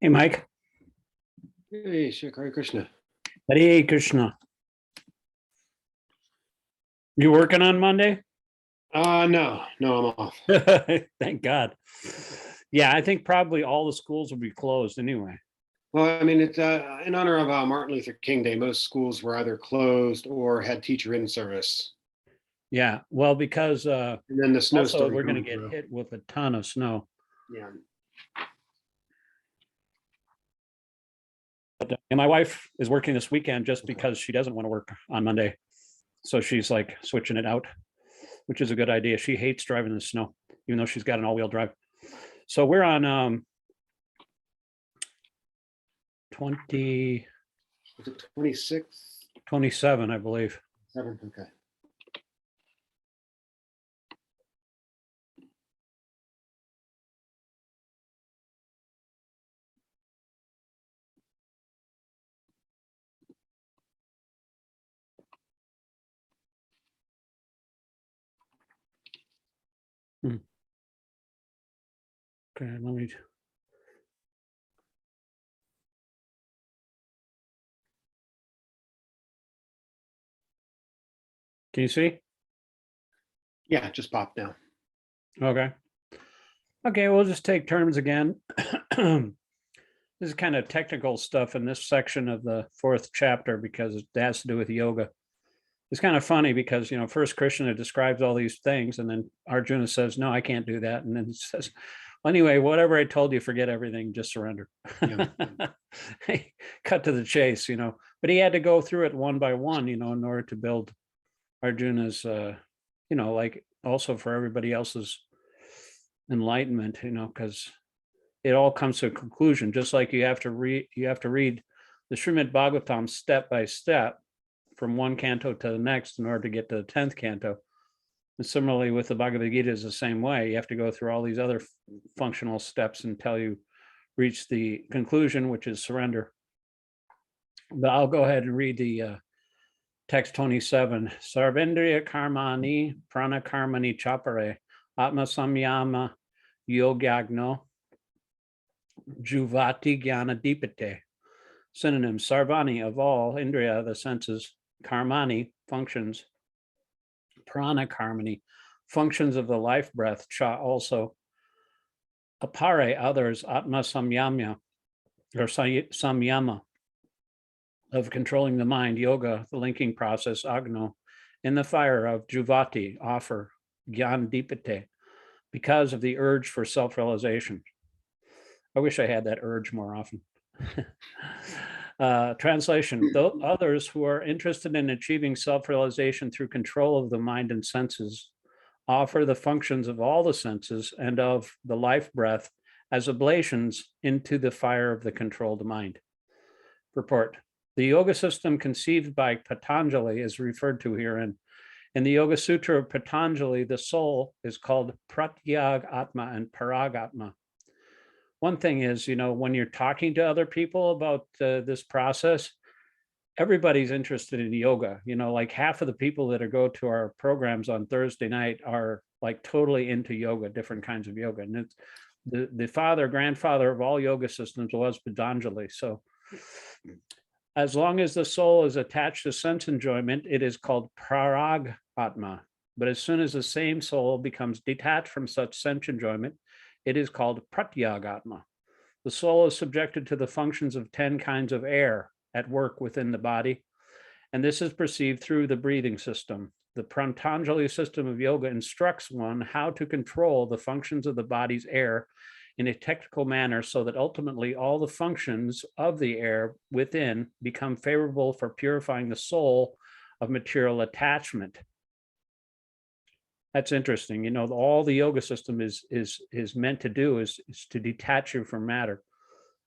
Hey, Mike. Hey, Hare Krishna. Hare Krishna. You working on Monday? No, I'm off. Thank God. Yeah, I think probably all the schools will be closed anyway. Well, I mean, it's in honor of Martin Luther King Day. Most schools were either closed or had teacher in service. Yeah, well, because And then the snow also started we're going to coming get through. hit with a ton of snow. Yeah. And my wife is working this weekend just because she doesn't want to work on Monday. So she's like switching it out, which is a good idea. She hates driving in the snow, even though she's got an all-wheel drive. So we're on 20, Was it 26? 27, I believe. 7? Okay. Okay, let me. Can you see? Yeah, it just popped now. Okay. Okay, we'll just take turns again. This is kind of technical stuff in this section of the 4th chapter because it has to do with yoga. It's kind of funny because, first Krishna describes all these things and then Arjuna says, no, I can't do that. And then he says, well, anyway, whatever I told you, forget everything, just surrender. Yeah. Cut to the chase, but he had to go through it one by one, in order to build Arjuna's, like also for everybody else's enlightenment, because it all comes to a conclusion, just like you have to read the Srimad Bhagavatam step by step from one canto to the next in order to get to the 10th canto. And similarly with the Bhagavad-gītā is the same way. You have to go through all these other functional steps until you reach the conclusion, which is surrender. But I'll go ahead and read the text 27. Sarvendriya karmani prana karmani chapare atma samyama yogyagno juvati jnana dipate. Synonym: sarvani, of all, indriya, the senses, karmani, functions, prana karmani, functions of the life breath, cha, also, apare, others, atma samyama, or samyama, of controlling the mind, yoga, the linking process, agno, in the fire of juvati, offer, gyan dipate, because of the urge for self-realization. I wish I had that urge more often. Translation: those others who are interested in achieving self-realization through control of the mind and senses offer the functions of all the senses and of the life breath as oblations into the fire of the controlled mind. Purport: the yoga system conceived by Patanjali is referred to herein. In the Yoga Sutra of Patanjali, the soul is called Pratyag Atma and Paragatma. One thing is, when you're talking to other people about this process, everybody's interested in yoga. Like half of the people that go to our programs on Thursday night are like totally into yoga, different kinds of yoga. And it's the grandfather of all yoga systems was Patanjali. So as long as the soul is attached to sense enjoyment, it is called Parag Atma. But as soon as the same soul becomes detached from such sense enjoyment, it is called Pratyagatma. The soul is subjected to the functions of 10 kinds of air at work within the body, and this is perceived through the breathing system. The Patanjali system of yoga instructs one how to control the functions of the body's air in a technical manner so that ultimately all the functions of the air within become favorable for purifying the soul of material attachment. That's interesting. All the yoga system is meant to do is to detach you from matter.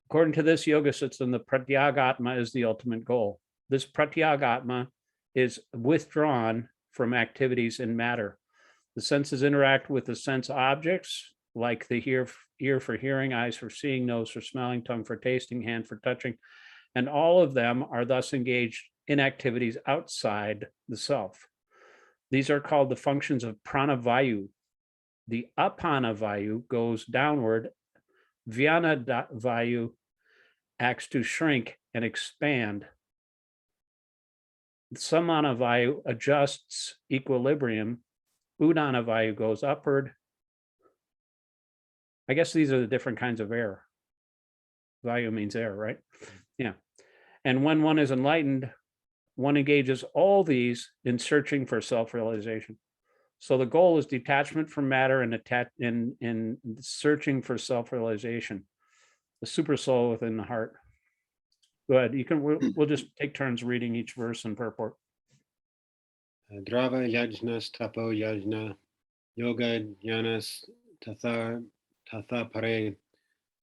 According to this yoga system, the Pratyagatma is the ultimate goal. This Pratyagatma is withdrawn from activities in matter. The senses interact with the sense objects, like the ear for hearing, eyes for seeing, nose for smelling, tongue for tasting, hand for touching, and all of them are thus engaged in activities outside the self. These are called the functions of pranavayu. The apana vayu goes downward, vyana vayu acts to shrink and expand. Samana Vayu adjusts equilibrium. Udana Vayu goes upward. I guess these are the different kinds of air. Vayu means air, right? Yeah. And when one is enlightened, one engages all these in searching for self-realization. So the goal is detachment from matter and in searching for self-realization, the super soul within the heart. Go ahead. You can. We'll just take turns reading each verse and purport. Drava yajnas tapo yajna yoga jnanas tatha pare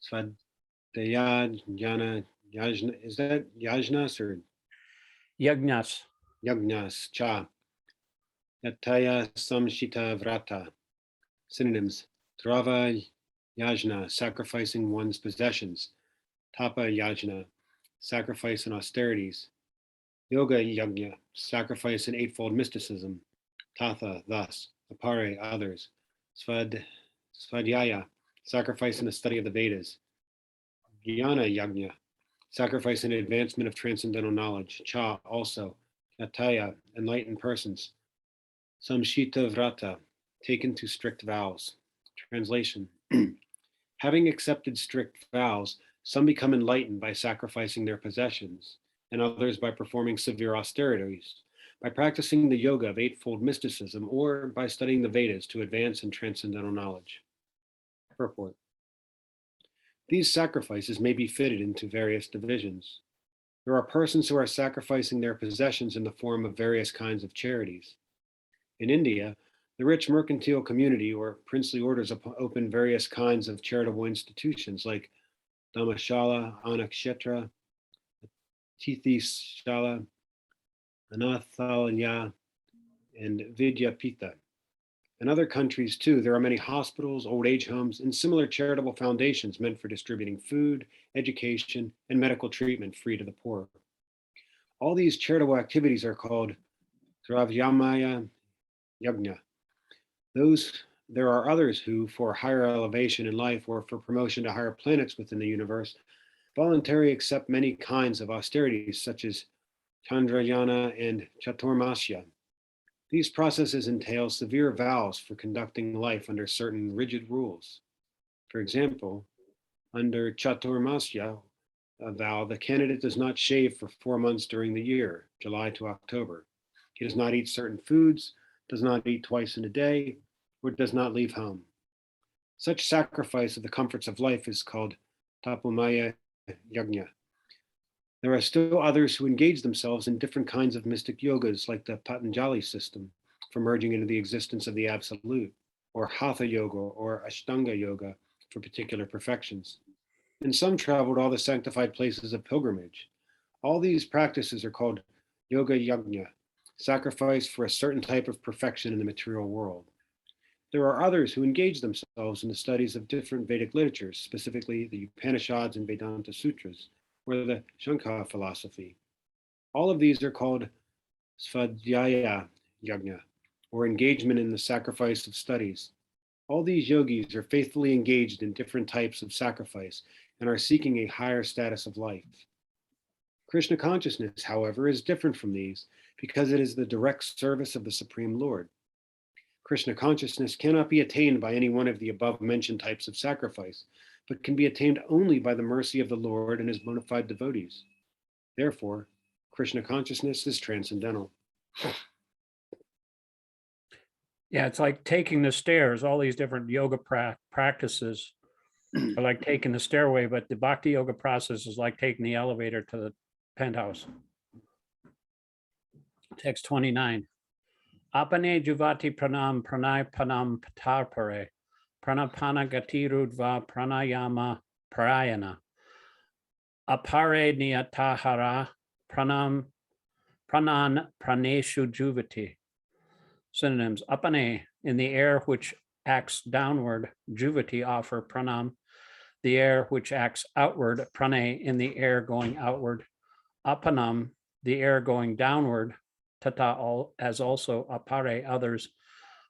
svadhyaya jnana yajna. Is that yajnas or Yajnas? yajnas cha? Yataya samshita vrata. Synonyms: Drava yajna, sacrificing one's possessions; Tapa yajna, sacrifice and austerities; Yoga yajna, sacrifice and eightfold mysticism; Tatha, thus; Apare, others; Svadhyaya, sacrifice and the study of the Vedas; Jnana yajna, sacrifice and advancement of transcendental knowledge; Cha, also; Yataya, enlightened persons; Samshita vrata, taken to strict vows. Translation: having accepted strict vows, some become enlightened by sacrificing their possessions, and others by performing severe austerities, by practicing the yoga of eightfold mysticism, or by studying the Vedas to advance in transcendental knowledge. Purport: these sacrifices may be fitted into various divisions. There are persons who are sacrificing their possessions in the form of various kinds of charities. In India, the rich mercantile community or princely orders open various kinds of charitable institutions like Dhammashala, Anakshetra, Tithishala, Anathalaya, and Vidyapita. In other countries, too, there are many hospitals, old age homes, and similar charitable foundations meant for distributing food, education, and medical treatment free to the poor. All these charitable activities are called Dravyamaya Yajna. There are others who, for higher elevation in life or for promotion to higher planets within the universe, voluntarily accept many kinds of austerities, such as Chandrayana and Chaturmasya. These processes entail severe vows for conducting life under certain rigid rules. For example, under Chaturmasya vow, the candidate does not shave for 4 months during the year, July to October. He does not eat certain foods, does not eat twice in a day, or does not leave home. Such sacrifice of the comforts of life is called Tapomaya Yajna. There are still others who engage themselves in different kinds of mystic yogas, like the Patanjali system, for merging into the existence of the Absolute, or Hatha Yoga or Ashtanga Yoga for particular perfections. And some travel to all the sanctified places of pilgrimage. All these practices are called Yoga Yajna, sacrifice for a certain type of perfection in the material world. There are others who engage themselves in the studies of different Vedic literatures, specifically the Upanishads and Vedanta Sutras, or the Shankara philosophy. All of these are called Svadhyaya Yajna, or engagement in the sacrifice of studies. All these yogis are faithfully engaged in different types of sacrifice and are seeking a higher status of life. Krishna consciousness, however, is different from these because it is the direct service of the Supreme Lord. Krishna consciousness cannot be attained by any one of the above-mentioned types of sacrifice, but can be attained only by the mercy of the Lord and his bona fide devotees. Therefore, Krishna consciousness is transcendental. Yeah, it's like taking the stairs. All these different yoga practices are like taking the stairway, but the bhakti yoga process is like taking the elevator to the penthouse. Text 29. Apane juvati pranam pranay panam patarpare pranapana gatirudva pranayama parayana apare niyatahara pranan praneshu juvati. Synonyms: apane, in the air which acts downward; juvati, offer; pranam, the air which acts outward; prane, in the air going outward; apanam, the air going downward; tata, as also; apare, others;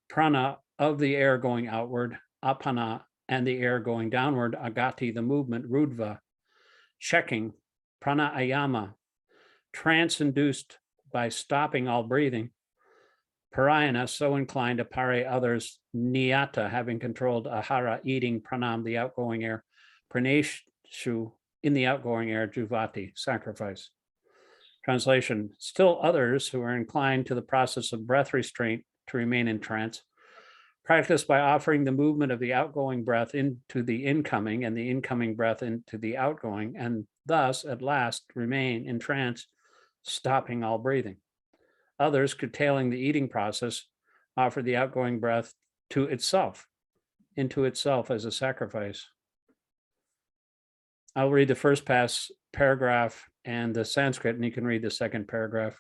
prana, of the air going outward; apana, and the air going downward; agati, the movement; rudva, checking, pranayama, trance-induced by stopping all breathing, parayana, so inclined to pare others, niyata, having controlled ahara, eating, pranam, the outgoing air, praneshu, in the outgoing air, juvati, sacrifice. Translation, still others who are inclined to the process of breath restraint to remain in trance, practice by offering the movement of the outgoing breath into the incoming and the incoming breath into the outgoing, and thus at last remain in trance, stopping all breathing. Others, curtailing the eating process, offer the outgoing breath to itself, into itself as a sacrifice. I'll read the first paragraph and the Sanskrit, and you can read the second paragraph.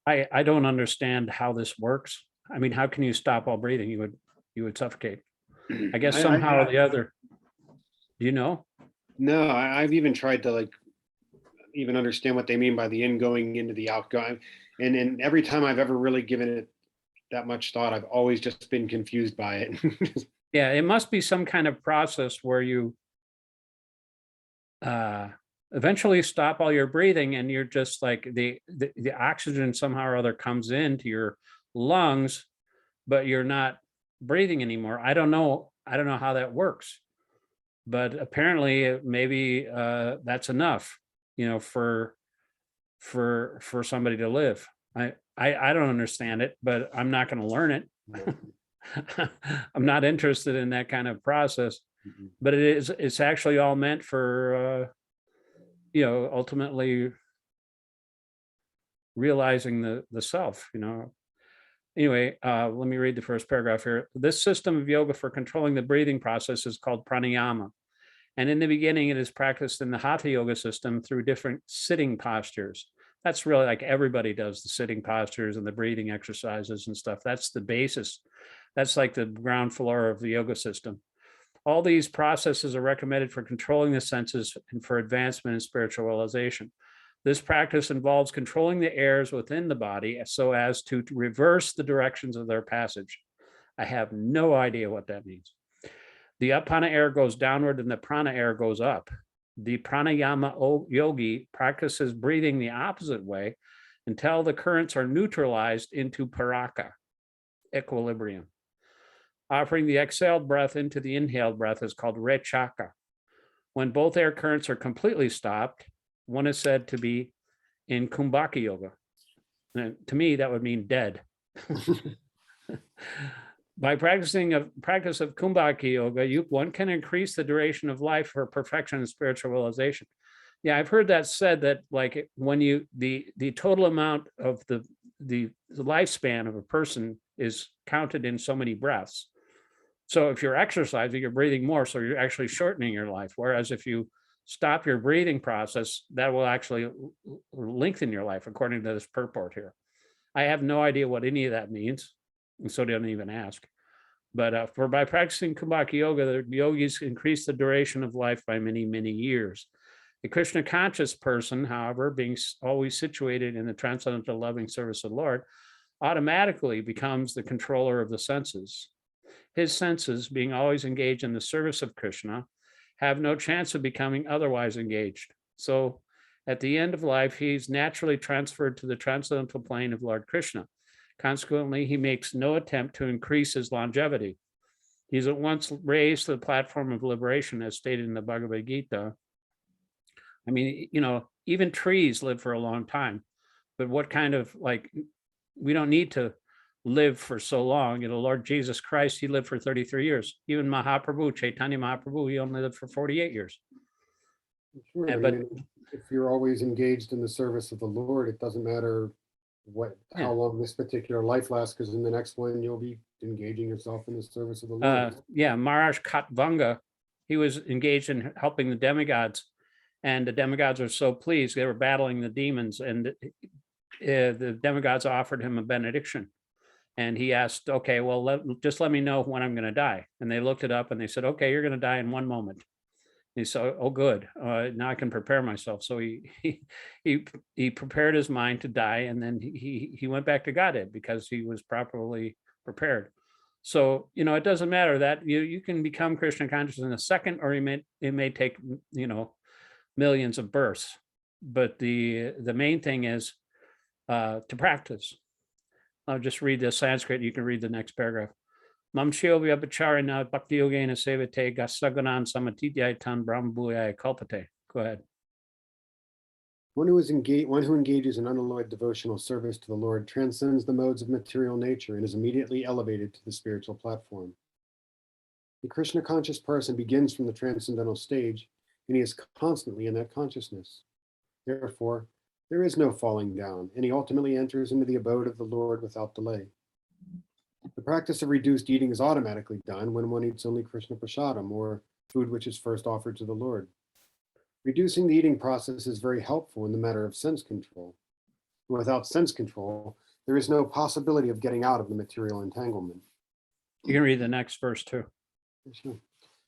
I don't understand how this works. I mean, how can you stop all breathing? You would suffocate. I guess somehow or the other. Do you know? No, I've even tried to even understand what they mean by the ingoing into the outgoing. And every time I've ever really given it that much thought, I've always just been confused by it. Yeah, it must be some kind of process where you eventually stop all your breathing and you're just like the oxygen somehow or other comes into your lungs, but you're not breathing anymore. I don't know how that works, but apparently maybe that's enough, for somebody to live. I don't understand it, but I'm not going to learn it. I'm not interested in that kind of process, but it's actually all meant for ultimately realizing the self. Anyway, let me read the first paragraph here. This system of yoga for controlling the breathing process is called pranayama. And in the beginning, it is practiced in the Hatha yoga system through different sitting postures. That's really like everybody does the sitting postures and the breathing exercises and stuff. That's the basis. That's like the ground floor of the yoga system. All these processes are recommended for controlling the senses and for advancement in spiritual realization. This practice involves controlling the airs within the body so as to reverse the directions of their passage. I have no idea what that means. The apana air goes downward and the prana air goes up. The pranayama yogi practices breathing the opposite way until the currents are neutralized into paraka, equilibrium. Offering the exhaled breath into the inhaled breath is called rechaka. When both air currents are completely stopped, one is said to be in kumbhaka yoga. And to me, that would mean dead. By practice of kumbhaka yoga, one can increase the duration of life for perfection and spiritual realization. Yeah, I've heard that said that like when the total amount of the lifespan of a person is counted in so many breaths. So if you're exercising, you're breathing more, so you're actually shortening your life. Whereas if you stop your breathing process, that will actually lengthen your life, according to this purport here. I have no idea what any of that means, and so don't even ask. But by practicing kumbhaka yoga, the yogis increase the duration of life by many, many years. A Krishna conscious person, however, being always situated in the transcendental loving service of the Lord, automatically becomes the controller of the senses. His senses, being always engaged in the service of Krishna, have no chance of becoming otherwise engaged. So at the end of life, he's naturally transferred to the transcendental plane of Lord Krishna. Consequently, he makes no attempt to increase his longevity. He's at once raised to the platform of liberation, as stated in the Bhagavad-gītā. I mean, even trees live for a long time, but what kind of we don't need to live for so long. Lord Jesus Christ, he lived for 33 years. Even Mahaprabhu, Chaitanya Mahaprabhu, he only lived for 48 years. Sure, if you're always engaged in the service of the Lord, it doesn't matter how long this particular life lasts, because in the next one you'll be engaging yourself in the service of the Lord. Maharaj Katvanga, he was engaged in helping the demigods, and the demigods were so pleased. They were battling the demons, and the demigods offered him a benediction. And he asked, okay, well, just let me know when I'm going to die. And they looked it up and they said, okay, you're going to die in 1 moment. And he said, oh, good. Now I can prepare myself. So he prepared his mind to die. And then he went back to Godhead because he was properly prepared. So, it doesn't matter that you can become Krishna conscious in a second, or it may take, millions of births. But the main thing is to practice. I'll just read the Sanskrit. You can read the next paragraph. Mamshyo vyabhacharina bhakti yogena sevate gassaganan samatityaitan brahmabhuyaya kalpate. Go ahead. One who engages in unalloyed devotional service to the Lord transcends the modes of material nature and is immediately elevated to the spiritual platform. The Krishna conscious person begins from the transcendental stage, and he is constantly in that consciousness. Therefore, there is no falling down, and he ultimately enters into the abode of the Lord without delay. The practice of reduced eating is automatically done when one eats only Krishna prasadam, or food which is first offered to the Lord. Reducing the eating process is very helpful in the matter of sense control. Without sense control, there is no possibility of getting out of the material entanglement. You can read the next verse too. Sure.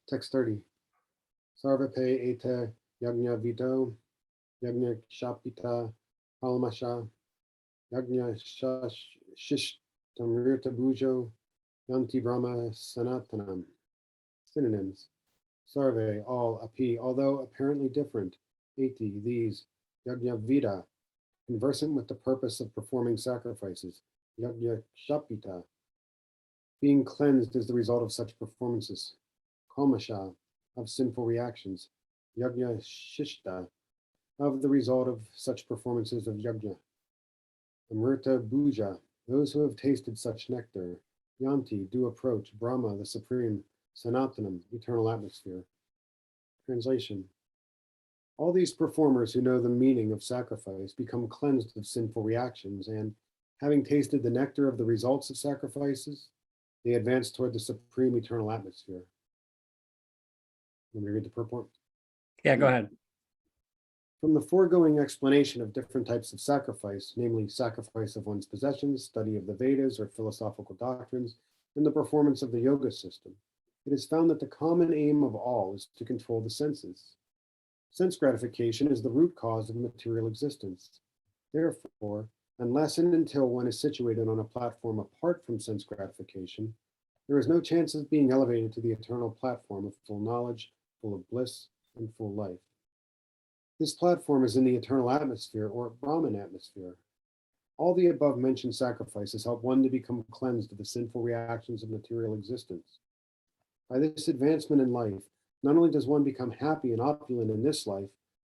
Text 30. Sarvape ete yagna vito, yagna shapita palamasha, yagna shishtamrita bhujo, yanti brahma sanatanam. Synonyms. Sarve, all, api, although apparently different, eti, these, yagna vida, conversant with the purpose of performing sacrifices, yagna shapita, being cleansed is the result of such performances, kalmasha, of sinful reactions, yagna shishta, of the result of such performances of yagna, amrita bhuja, those who have tasted such nectar, yanti, do approach, Brahma, the supreme, Sanatanam, eternal atmosphere. Translation. All these performers who know the meaning of sacrifice become cleansed of sinful reactions, and having tasted the nectar of the results of sacrifices, they advance toward the supreme eternal atmosphere. Let me read the purport. Yeah, go ahead. From the foregoing explanation of different types of sacrifice, namely sacrifice of one's possessions, study of the Vedas or philosophical doctrines, and the performance of the yoga system, it is found that the common aim of all is to control the senses. Sense gratification is the root cause of material existence. Therefore, unless and until one is situated on a platform apart from sense gratification, there is no chance of being elevated to the eternal platform of full knowledge, full of bliss, and full life. This platform is in the eternal atmosphere, or Brahman atmosphere. All the above mentioned sacrifices help one to become cleansed of the sinful reactions of material existence. By this advancement in life, not only does one become happy and opulent in this life,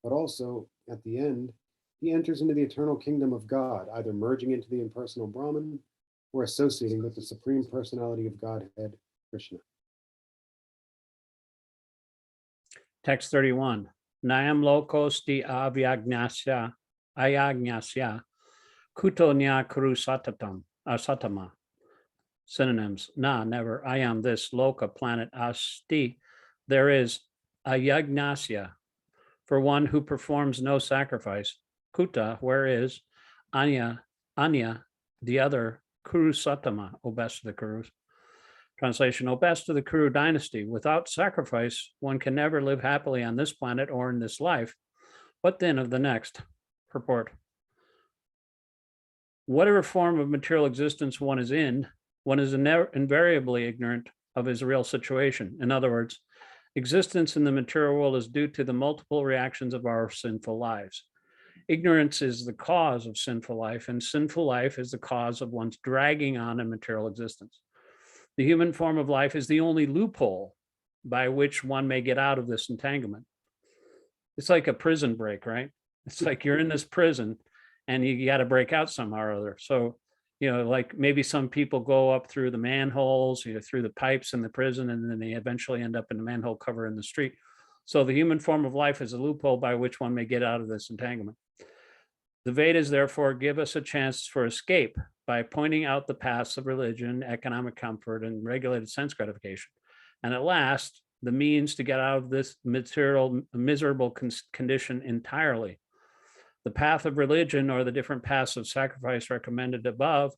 but also, at the end, he enters into the eternal kingdom of God, either merging into the impersonal Brahman or associating with the Supreme Personality of Godhead, Krishna. Text 31. Nayam lokosti ayagnyasya kutonya kuru satama. Synonyms. Na, never. I am this loka, planet, asti. There is ayagnasya, for one who performs no sacrifice. Kuta, where is. Anya, the other. Kuru satama, O best of the Kurus. Translation, O best of the Kuru dynasty, without sacrifice, one can never live happily on this planet or in this life. What then of the next? Purport. Whatever form of material existence one is in, one is invariably ignorant of his real situation. In other words, existence in the material world is due to the multiple reactions of our sinful lives. Ignorance is the cause of sinful life, and sinful life is the cause of one's dragging on in material existence. The human form of life is the only loophole by which one may get out of this entanglement. It's like a prison break, right? It's like you're in this prison and you got to break out somehow or other. So, like maybe some people go up through the manholes, through the pipes in the prison, and then they eventually end up in the manhole cover in the street. So the human form of life is a loophole by which one may get out of this entanglement. The Vedas, therefore, give us a chance for escape by pointing out the paths of religion, economic comfort, and regulated sense gratification. And at last, the means to get out of this miserable condition entirely. The path of religion, or the different paths of sacrifice recommended above,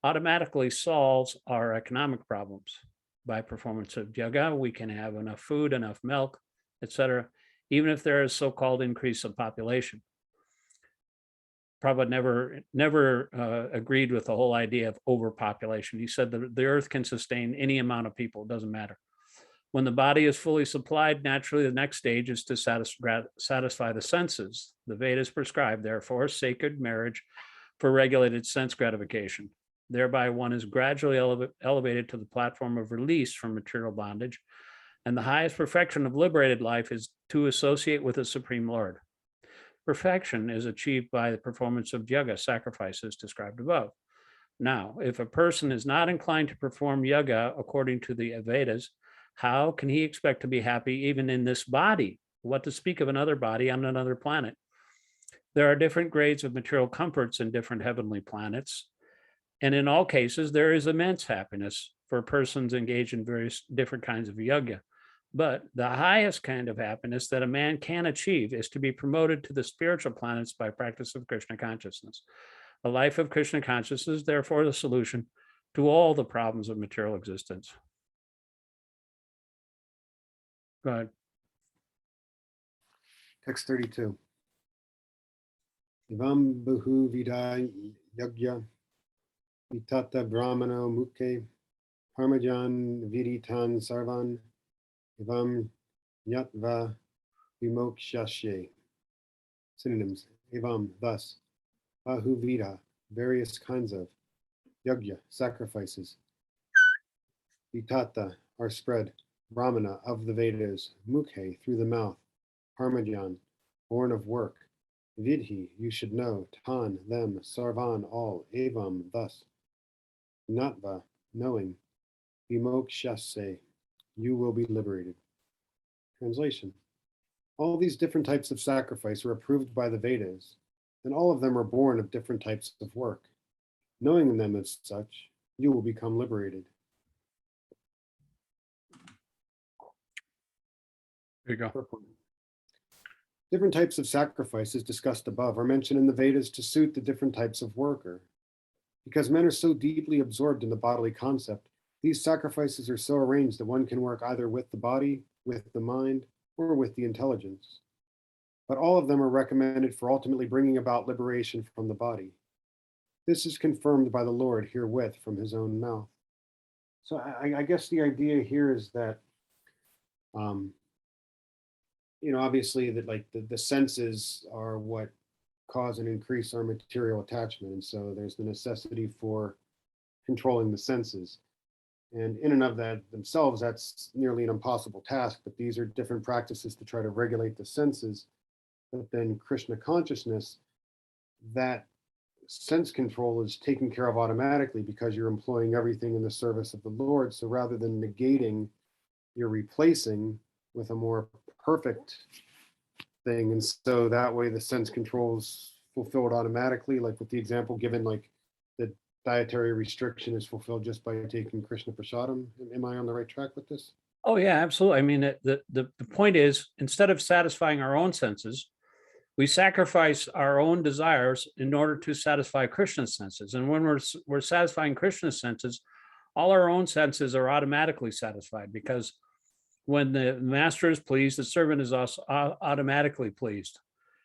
automatically solves our economic problems. By performance of yoga, we can have enough food, enough milk, etc., even if there is so-called increase of population. Prabhupada never agreed with the whole idea of overpopulation. He said that the earth can sustain any amount of people, it doesn't matter. When the body is fully supplied, naturally the next stage is to satisfy the senses. The Vedas prescribe, therefore, sacred marriage for regulated sense gratification. Thereby one is gradually elevated to the platform of release from material bondage, and the highest perfection of liberated life is to associate with the Supreme Lord. Perfection is achieved by the performance of yoga, sacrifices described above. Now, if a person is not inclined to perform yoga according to the Vedas, how can he expect to be happy even in this body? What to speak of another body on another planet? There are different grades of material comforts in different heavenly planets, and in all cases, there is immense happiness for persons engaged in various different kinds of yoga. But the highest kind of happiness that a man can achieve is to be promoted to the spiritual planets by practice of Krishna consciousness. A life of Krishna consciousness is therefore the solution to all the problems of material existence. Go ahead. Text 32. Ivam Bahu Vida Yagya Vitata Brahmano Mukhe Parmajan Viditan Sarvan Ivam Yatva Vimokshashe. Synonyms. Evam, thus. Bahuvida, various kinds of. Yagya, sacrifices. Vitata, are spread. Brahmana, of the Vedas. Mukhe, through the mouth. Parmajan, born of work. Vidhi, you should know. Tan, them. Sarvan, all. Evam, thus. Natva, knowing. Vimokshase, you will be liberated. Translation. All these different types of sacrifice are approved by the Vedas, and all of them are born of different types of work. Knowing them as such, you will become liberated. There you go. Different types of sacrifices discussed above are mentioned in the Vedas to suit the different types of worker. Because men are so deeply absorbed in the bodily concept, these sacrifices are so arranged that one can work either with the body, with the mind, or with the intelligence. But all of them are recommended for ultimately bringing about liberation from the body. This is confirmed by the Lord herewith from his own mouth. So I guess the idea here is that, obviously that like the senses are what cause and increase our material attachment. And so there's the necessity for controlling the senses. And in and of that themselves, that's nearly an impossible task, but these are different practices to try to regulate the senses. But then Krishna consciousness, that sense control is taken care of automatically because you're employing everything in the service of the Lord. So rather than negating, you're replacing with a more perfect thing. And so that way the sense controls fulfilled automatically, like with the example given, like the dietary restriction is fulfilled just by taking Krishna prasadam. Am I on the right track with this? Oh yeah, absolutely. I mean, the point is, instead of satisfying our own senses, we sacrifice our own desires in order to satisfy Krishna's senses. And when we're satisfying Krishna's senses, all our own senses are automatically satisfied, because when the master is pleased, the servant is also automatically pleased.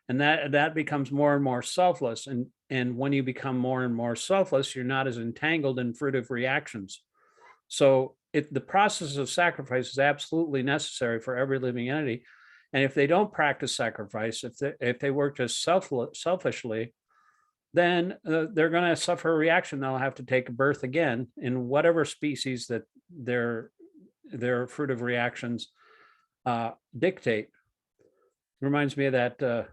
And that becomes more and more selfless. And when you become more and more selfless, you're not as entangled in fruitive reactions. So the process of sacrifice is absolutely necessary for every living entity. And if they don't practice sacrifice, if they work just selfishly, then they're going to suffer a reaction. They'll have to take a birth again in whatever species that their fruitive reactions dictate. Reminds me of that.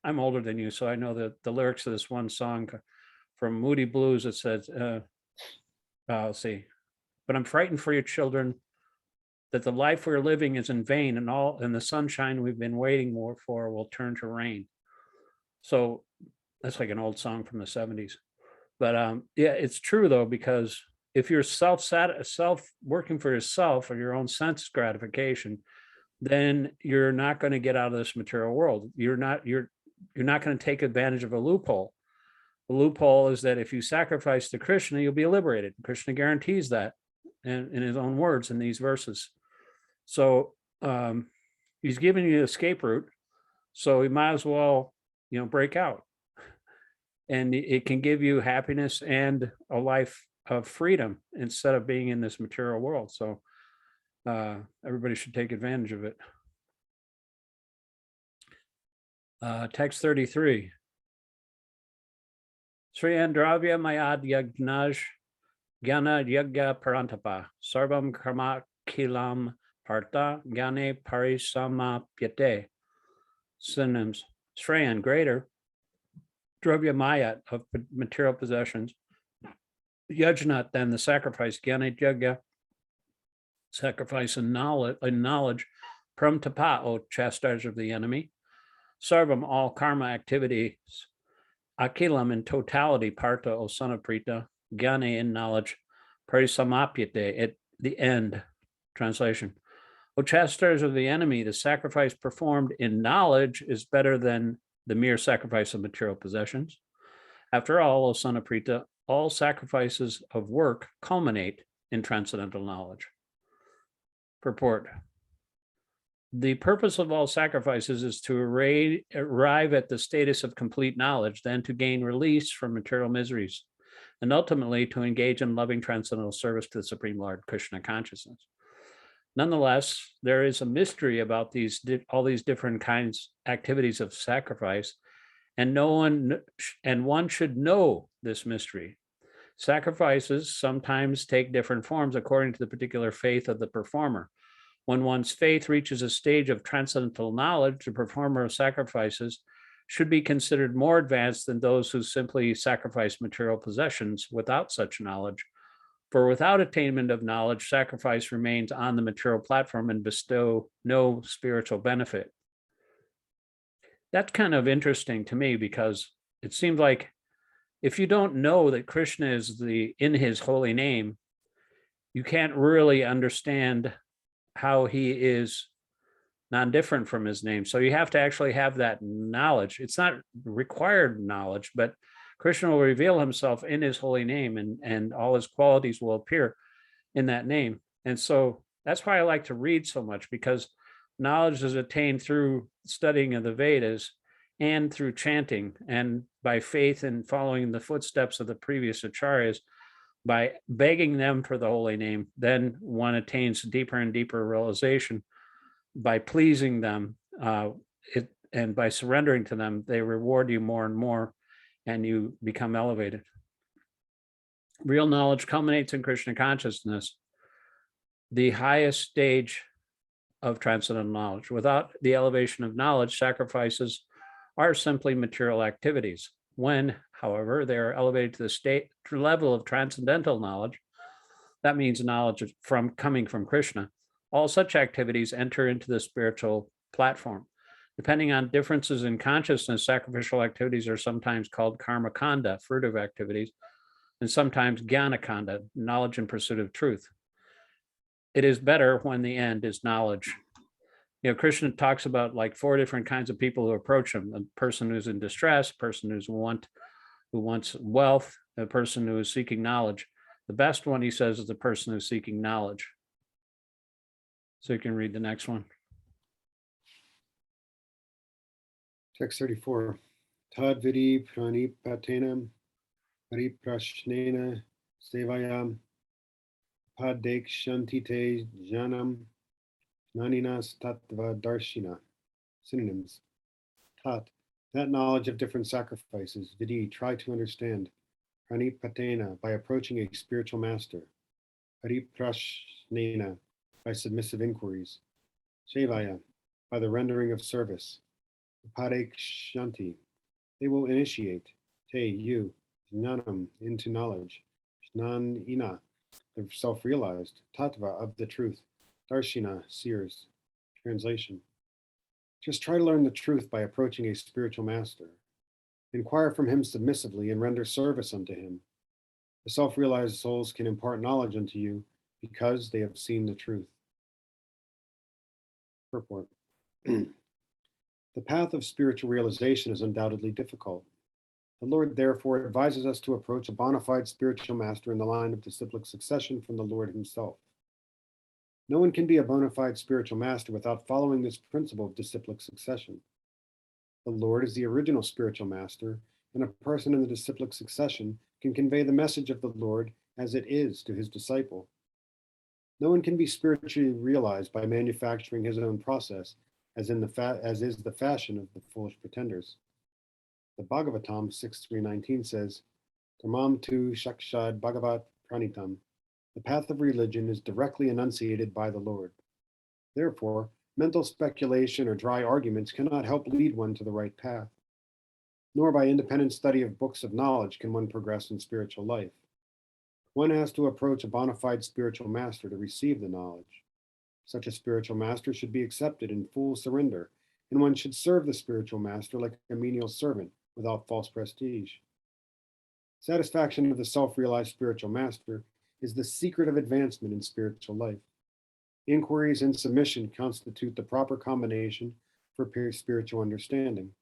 I'm older than you, so I know the lyrics of this one song from Moody Blues. It says, let's see, but I'm frightened for your children, that the life we're living is in vain, and the sunshine we've been waiting for will turn to rain. So that's like an old song from the 70s. But yeah, it's true though, because if you're self working for yourself or your own sense gratification, then you're not going to get out of this material world. You're not going to take advantage of a loophole. The loophole is that if you sacrifice to Krishna, you'll be liberated. Krishna guarantees that in his own words in these verses. So he's giving you the escape route. So we might as well, break out. and it can give you happiness and a life of freedom instead of being in this material world. So everybody should take advantage of it. Text 33. Sriyandravya Mayad Yagnaj Gyana Yagya Parantapa Sarvam Karma Kilam Partha Gyane Parisamapyate. Synonyms: Srayan, greater, Dravya Mayat, of material possessions, Yajnat, then the sacrifice, Gyana Yagya, sacrifice and knowledge, Pramtapa, O chastiser of the enemy, Sarvam, all karma activities, Akilam, in totality, Partha, O son of Prita, Gyane, in knowledge, Parisamapyate, at the end. Translation: O chastisers of the enemy, the sacrifice performed in knowledge is better than the mere sacrifice of material possessions. After all, O son of Prita, all sacrifices of work culminate in transcendental knowledge. Purport: the purpose of all sacrifices is to arrive at the status of complete knowledge, then to gain release from material miseries, and ultimately to engage in loving transcendental service to the Supreme Lord Krishna consciousness. Nonetheless, there is a mystery about all these different kinds activities of sacrifice, and one should know this mystery. Sacrifices sometimes take different forms according to the particular faith of the performer. When one's faith reaches a stage of transcendental knowledge, the performer of sacrifices should be considered more advanced than those who simply sacrifice material possessions without such knowledge. For without attainment of knowledge, sacrifice remains on the material platform and bestow no spiritual benefit. That's kind of interesting to me, because it seems like if you don't know that Krishna is in his holy name, you can't really understand how he is non-different from his name. So you have to actually have that knowledge. It's not required knowledge, but Krishna will reveal himself in his holy name, and all his qualities will appear in that name. And so that's why I like to read so much, because knowledge is attained through studying of the Vedas and through chanting, and by faith and following the footsteps of the previous acharyas, by begging them for the holy name. Then one attains deeper and deeper realization. By pleasing them and by surrendering to them, they reward you more and more, and you become elevated. Real knowledge culminates in Krishna consciousness, the highest stage of transcendental knowledge. Without the elevation of knowledge, sacrifices are simply material activities. When, however, they are elevated to the level of transcendental knowledge, that means knowledge coming from Krishna, all such activities enter into the spiritual platform. Depending on differences in consciousness, sacrificial activities are sometimes called karma kanda, fruitive activities, and sometimes jnana kanda, knowledge in pursuit of truth. It is better when the end is knowledge. You know, Krishna talks about like 4 different kinds of people who approach him: a person who's in distress, a person who wants wealth, a person who is seeking knowledge. The best one, he says, is the person who's seeking knowledge. So you can read the next one. Text 34. Tad vidi pranipatena pariprashnena sevayam padekshantite janam naninas tattva darshina. Synonyms: Tat, that knowledge of different sacrifices. Vidi, try to understand. Pranipatena, by approaching a spiritual master. Pariprashnena, by submissive inquiries. Sevaya, by the rendering of service. Parekshanti, they will initiate. Te, you. Jnanam, into knowledge. Jnanina, the self-realized. Tattva, of the truth. Darshina, seers. Translation: just try to learn the truth by approaching a spiritual master. Inquire from him submissively and render service unto him. The self-realized souls can impart knowledge unto you because they have seen the truth. Purport. The path of spiritual realization is undoubtedly difficult. The Lord therefore advises us to approach a bona fide spiritual master in the line of disciplic succession from the Lord himself. No one can be a bona fide spiritual master without following this principle of disciplic succession. The Lord is the original spiritual master, and a person in the disciplic succession can convey the message of the Lord as it is to his disciple. No one can be spiritually realized by manufacturing his own process, as is the fashion of the foolish pretenders. The Bhagavatam 6.3.19 says, Dharmam tu shakshad bhagavat pranitam. The path of religion is directly enunciated by the Lord. Therefore, mental speculation or dry arguments cannot help lead one to the right path. Nor by independent study of books of knowledge can one progress in spiritual life. One has to approach a bona fide spiritual master to receive the knowledge. Such a spiritual master should be accepted in full surrender, and one should serve the spiritual master like a menial servant without false prestige. Satisfaction of the self-realized spiritual master is the secret of advancement in spiritual life. Inquiries and submission constitute the proper combination for spiritual understanding.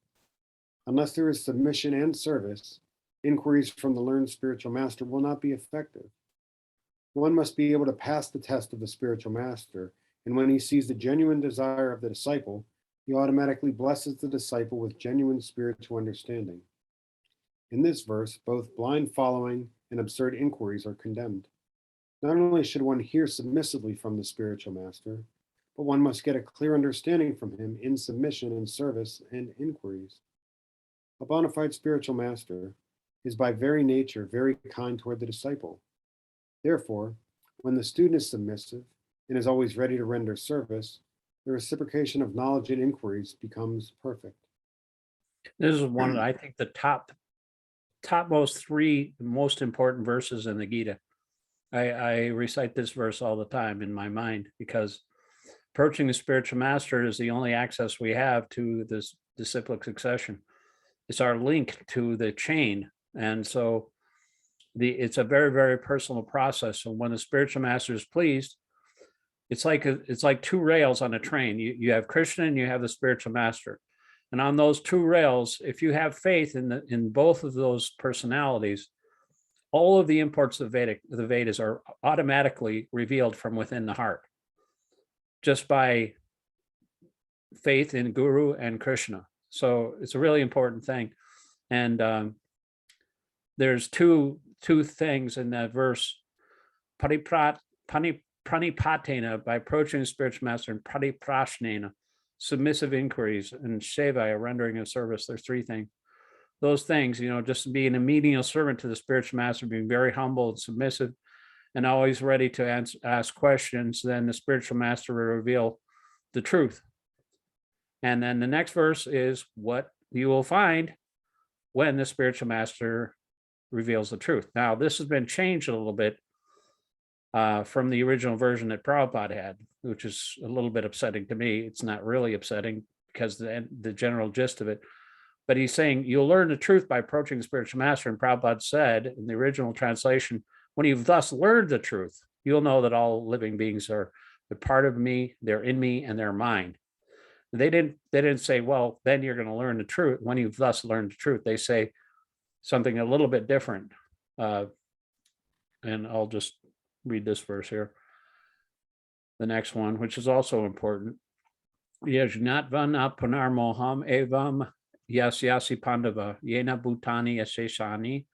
Unless there is submission and service, inquiries from the learned spiritual master will not be effective. One must be able to pass the test of the spiritual master, and when he sees the genuine desire of the disciple, he automatically blesses the disciple with genuine spiritual understanding. In this verse, both blind following and absurd inquiries are condemned. Not only should one hear submissively from the spiritual master, but one must get a clear understanding from him in submission and service and inquiries. A bona fide spiritual master is by very nature very kind toward the disciple. Therefore, when the student is submissive and is always ready to render service, the reciprocation of knowledge and inquiries becomes perfect. This is one, I think, the topmost three most important verses in the Gita. I recite this verse all the time in my mind because approaching the spiritual master is the only access we have to this disciplic succession. It's our link to the chain. And so it's a very, very personal process. So when the spiritual master is pleased, it's like two rails on a train. You have Krishna and you have the spiritual master. And on those two rails, if you have faith in both of those personalities, all of the imports of the Vedas are automatically revealed from within the heart, just by faith in Guru and Krishna. So it's a really important thing. And there's two things in that verse: pranipatena, by approaching the spiritual master, and pariprashnena, submissive inquiries, and sevaya, rendering of service. There's three things. Those things, just being a menial servant to the spiritual master, being very humble and submissive, and always ready to ask questions, then the spiritual master will reveal the truth. And then the next verse is what you will find when the spiritual master reveals the truth. Now, this has been changed a little bit from the original version that Prabhupada had, which is a little bit upsetting to me. It's not really upsetting because the general gist of it. But he's saying you'll learn the truth by approaching the spiritual master. And Prabhupada said in the original translation, when you've thus learned the truth, you'll know that all living beings are a part of me, they're in me, and they're mine. They didn't say, well, then you're going to learn the truth when you've thus learned the truth. They say something a little bit different. And I'll just read this verse here. The next one, which is also important. Yajnatvana punarmoham evam yasyasi pandava yena bhutani yaseshani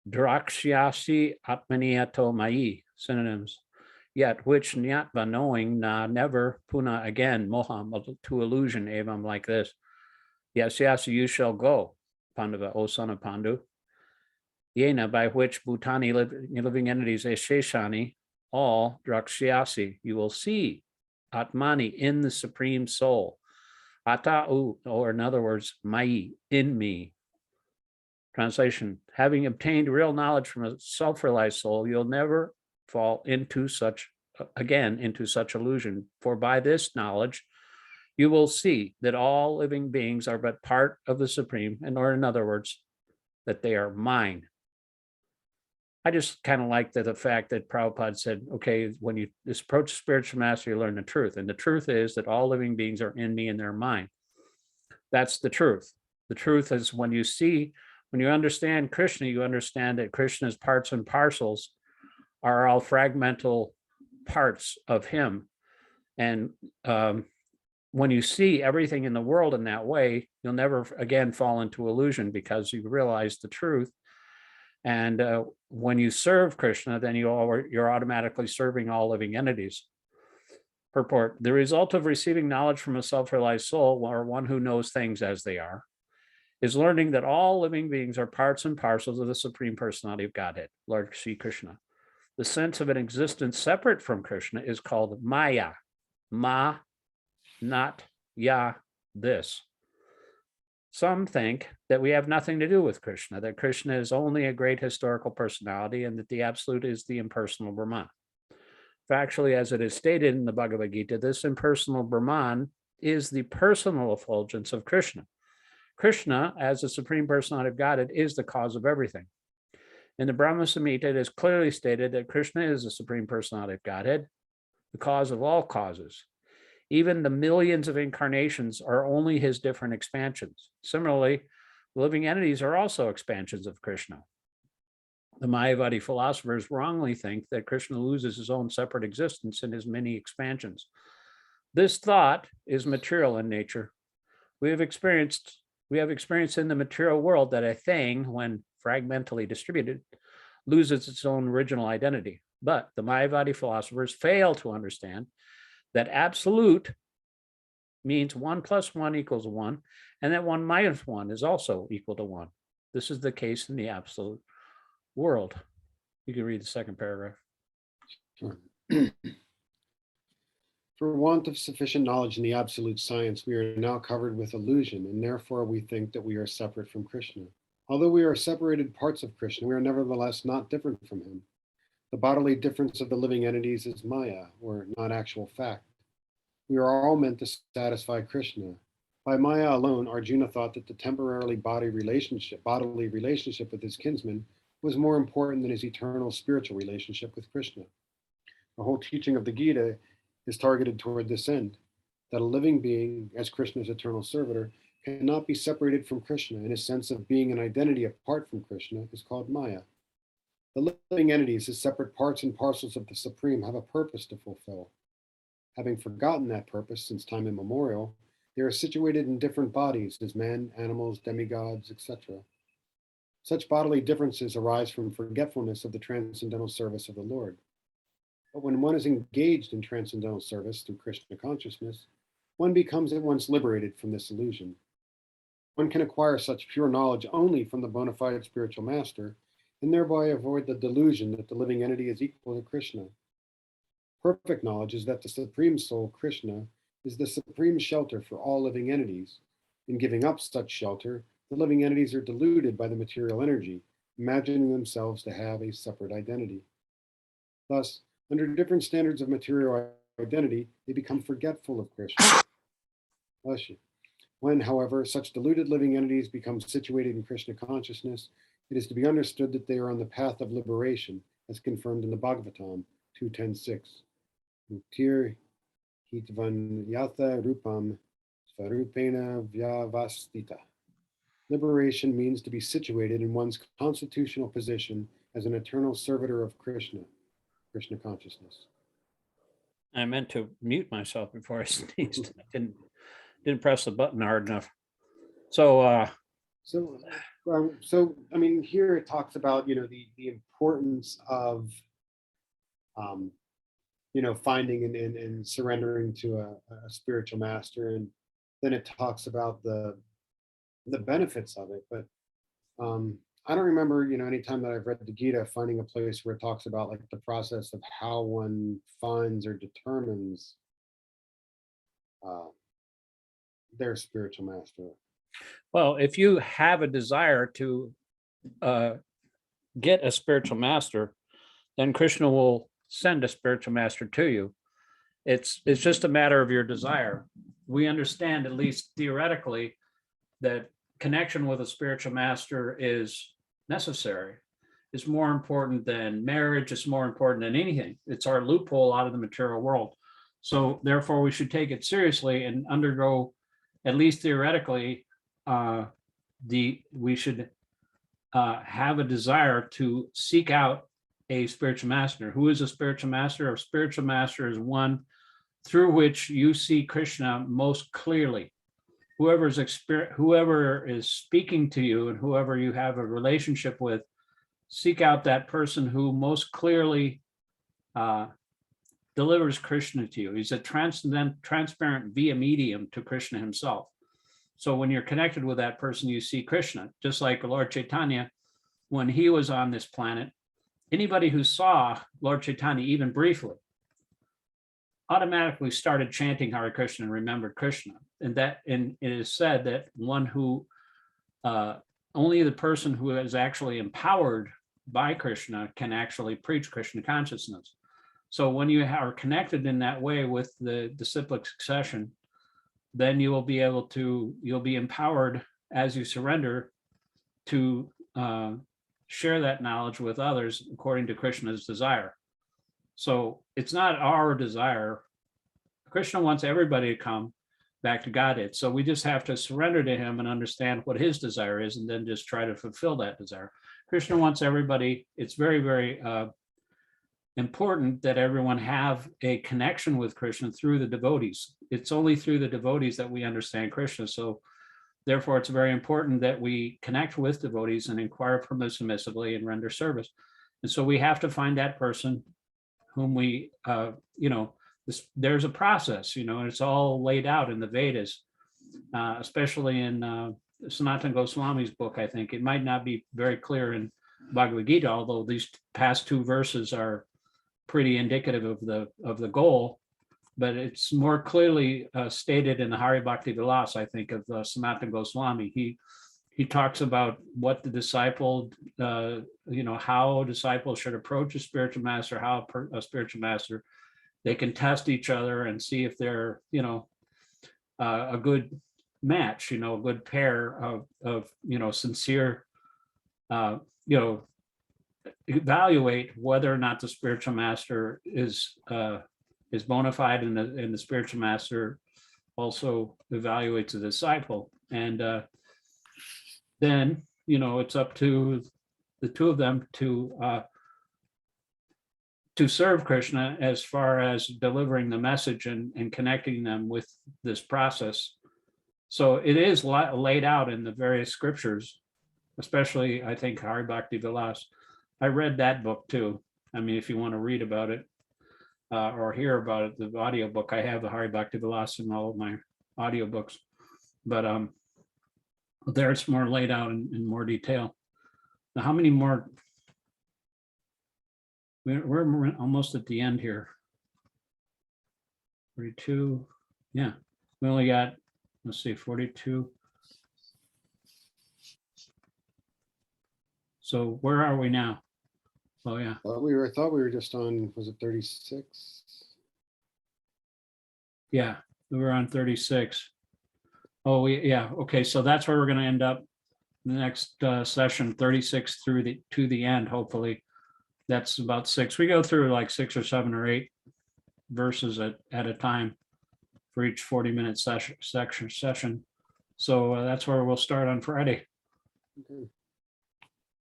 drakshyasi atmaniyato mai. Synonyms. Yet which nyatva, knowing, na, never, puna, again, moham, to illusion, evam, like this. Yasyasi, you shall go, Pandava, O son of Pandu. Yena, by which bhutani, living entities, esheshani, all, drakshyasi, you will see, atmani, in the supreme soul. Atau, or in other words, mai, in me. Translation: having obtained real knowledge from a self-realized soul, you'll never fall into such illusion. For by this knowledge, you will see that all living beings are but part of the Supreme, or in other words, that they are mine. I just kind of like the fact that Prabhupada said, okay, when you approach spiritual master, you learn the truth. And the truth is that all living beings are in me and they're mine. That's the truth. The truth is when you understand Krishna, you understand that Krishna's parts and parcels are all fragmental parts of him. And when you see everything in the world in that way, you'll never again fall into illusion because you realize the truth. And when you serve Krishna, then you're automatically serving all living entities. Purport: the result of receiving knowledge from a self-realized soul, or one who knows things as they are, is learning that all living beings are parts and parcels of the Supreme Personality of Godhead, Lord Sri Krishna. The sense of an existence separate from Krishna is called Maya. Ma, not ya, this. Some think that we have nothing to do with Krishna, that Krishna is only a great historical personality, and that the Absolute is the impersonal Brahman. Factually, as it is stated in the Bhagavad-gītā, this impersonal Brahman is the personal effulgence of Krishna. Krishna, as the Supreme Personality of Godhead, is the cause of everything. In the Brahma Samhita, it is clearly stated that Krishna is the Supreme Personality of Godhead, the cause of all causes. Even the millions of incarnations are only his different expansions. Similarly, living entities are also expansions of Krishna. The Mayavadi philosophers wrongly think that Krishna loses his own separate existence in his many expansions. This thought is material in nature. We have experienced in the material world that a thing, when fragmentally distributed, loses its own original identity. But the Mayavadi philosophers fail to understand that absolute means 1 + 1 = 1, and that 1 - 1 is also equal to 1. This is the case in the absolute world. You can read the second paragraph. Sure. For want of sufficient knowledge in the absolute science, we are now covered with illusion, and therefore we think that we are separate from Krishna. Although we are separated parts of Krishna, we are nevertheless not different from him. The bodily difference of the living entities is Maya, or not actual fact. We are all meant to satisfy Krishna. By Maya alone, Arjuna thought that the temporarily bodily relationship with his kinsman was more important than his eternal spiritual relationship with Krishna. The whole teaching of the Gita is targeted toward this end, that a living being, as Krishna's eternal servitor, cannot be separated from Krishna, and his sense of being an identity apart from Krishna is called Maya. The living entities, as separate parts and parcels of the Supreme, have a purpose to fulfill. Having forgotten that purpose since time immemorial, they are situated in different bodies as men, animals, demigods, etc. Such bodily differences arise from forgetfulness of the transcendental service of the Lord. But when one is engaged in transcendental service through Krishna consciousness, one becomes at once liberated from this illusion. One can acquire such pure knowledge only from the bona fide spiritual master, and thereby avoid the delusion that the living entity is equal to Krishna. Perfect knowledge is that the Supreme Soul, Krishna, is the supreme shelter for all living entities. In giving up such shelter, the living entities are deluded by the material energy, imagining themselves to have a separate identity. Thus, under different standards of material identity, they become forgetful of Krishna. When, however, such deluded living entities become situated in Krishna consciousness, it is to be understood that they are on the path of liberation, as confirmed in the Bhagavatam 2.10.6. Muktir hitvan yatha rupam svarupena vyavastita. Liberation means to be situated in one's constitutional position as an eternal servitor of Krishna, Krishna consciousness. I meant to mute myself before I sneezed. I didn't press the button hard enough. So I mean, here it talks about, the importance of, finding and surrendering to a spiritual master. And then it talks about the benefits of it. But I don't remember, any time that I've read the Gita, finding a place where it talks about like the process of how one finds or determines their spiritual master. well, if you have a desire to get a spiritual master, then Krishna will send a spiritual master to you. It's just a matter of your desire. We understand, at least theoretically, that connection with a spiritual master is necessary. It's more important than marriage. It's more important than anything. It's our loophole out of the material world. So therefore, we should take it seriously and undergo, at least theoretically, we should have a desire to seek out a spiritual master. Who is a spiritual master? A spiritual master is one through which you see Krishna most clearly. Whoever is speaking to you and whoever you have a relationship with, seek out that person who most clearly delivers Krishna to you. He's a transparent via medium to Krishna himself. So when you're connected with that person, you see Krishna, just like Lord Chaitanya, when he was on this planet. Anybody who saw Lord Chaitanya, even briefly, automatically started chanting Hare Krishna and remembered Krishna. And it is said that one who, only the person who is actually empowered by Krishna can actually preach Krishna consciousness. So when you are connected in that way with the disciplic succession, then you will be able to, you'll be empowered as you surrender to share that knowledge with others according to Krishna's desire. So it's not our desire. Krishna wants everybody to come back to Godhead. So we just have to surrender to him and understand what his desire is, and then just try to fulfill that desire. Krishna wants everybody. It's very, very important that everyone have a connection with Krishna through the devotees. It's only through the devotees that we understand Krishna. So therefore, it's very important that we connect with devotees and inquire from them submissively and render service. And so we have to find that person whom we, there's a process, and it's all laid out in the Vedas, especially in Sanatana Goswami's book. I think it might not be very clear in Bhagavad-gītā, although these past two verses are pretty indicative of the goal, but it's more clearly stated in the Hari Bhakti Vilas, I think, of Sanatana Goswami. He talks about what the disciple, how a disciple should approach a spiritual master, how a spiritual master, they can test each other and see if they're, a good match, a good pair of sincere, evaluate whether or not the spiritual master is bona fide, and the spiritual master also evaluates the disciple. And then, it's up to the two of them to serve Krishna as far as delivering the message and connecting them with this process. So it is laid out in the various scriptures, especially, I think, Hari Bhakti Vilas. I read that book too. I mean, if you want to read about it or hear about it, the audiobook, I have the Hari Bhakti Vilas in all of my audiobooks. But there it's more laid out in more detail. Now, how many more? We're almost at the end here. 42. Yeah, we only got, let's see, 42. So where are we now? Oh yeah. Thought we were just on, was it 36? Yeah, we were on 36. Oh, yeah. Okay, so that's where we're going to end up the next session, 36 to the end. Hopefully, that's about 6. We go through like 6 or 7 or 8 verses at a time for each 40-minute session. So that's where we'll start on Friday. Okay.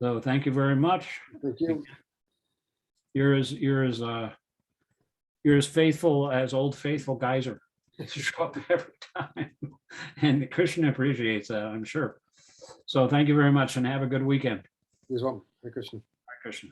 So thank you very much. Thank you. You're as faithful as Old Faithful Geyser. Show up every time, and Krishna appreciates that, I'm sure. So thank you very much, and have a good weekend. You as well. Hare Krishna. Hare Krishna.